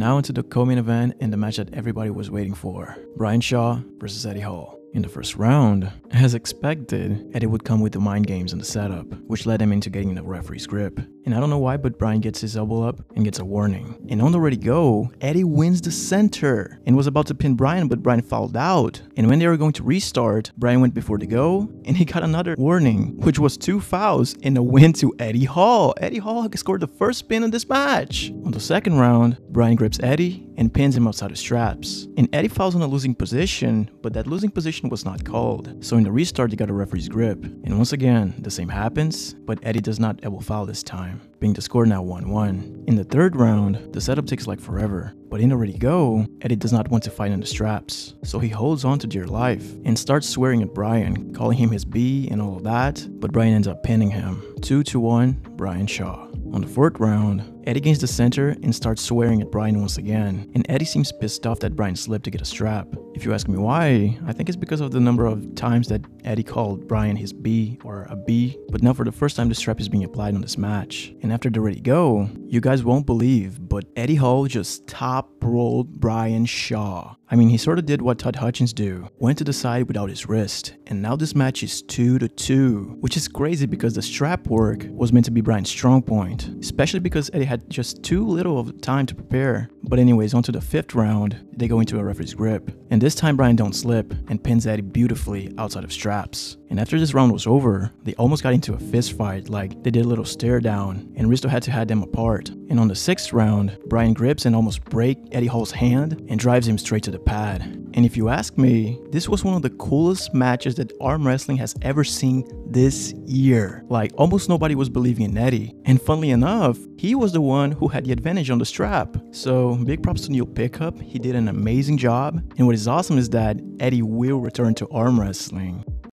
now into the co-main event and the match that everybody was waiting for. Brian Shaw versus Eddie Hall. In the first round, as expected, Eddie would come with the mind games in the setup, which led him into getting the referee's grip. And I don't know why, but Brian gets his elbow up and gets a warning. And on the ready go, Eddie wins the center and was about to pin Brian, but Brian fouled out. And when they were going to restart, Brian went before the go and he got another warning, which was 2 fouls and a win to Eddie Hall. Eddie Hall scored the first pin in this match. On the second round, Brian grips Eddie and pins him outside the straps. And Eddie fouls on a losing position, but that losing position was not called. So in the restart, he got a referee's grip. And once again, the same happens, but Eddie does not elbow foul this time, being the score now 1-1. In the third round, the setup takes like forever, but in the ready go, Eddie does not want to fight in the straps, so he holds on to dear life and starts swearing at Brian, calling him his B and all of that, but Brian ends up pinning him. 2-1, Brian Shaw. On the fourth round, Eddie gains the center and starts swearing at Brian once again, and Eddie seems pissed off that Brian slipped to get a strap. If you ask me why, I think it's because of the number of times that Eddie called Brian his B or a B, but now for the first time the strap is being applied on this match. And after the ready go, you guys won't believe, but Eddie Hall just top rolled Brian Shaw. I mean, he sort of did what Todd Hutchins do, went to the side without his wrist, and now this match is 2-2, which is crazy because the strap work was meant to be Brian's strong point, especially because Eddie had just too little of time to prepare. But anyways, on to the fifth round, they go into a referee's grip, and this time Brian don't slip and pins Eddie beautifully outside of straps. And after this round was over, they almost got into a fist fight, like they did a little stare down, and Risto had to have them apart. And on the sixth round, Brian grips and almost breaks Eddie Hall's hand and drives him straight to the pad. And if you ask me, this was one of the coolest matches that arm wrestling has ever seen this year. Like, almost nobody was believing in Eddie, and funnily enough, he was the one who had the advantage on the strap. So big props to Neil Pickup, he did an amazing job, and what is awesome is that Eddie will return to arm wrestling.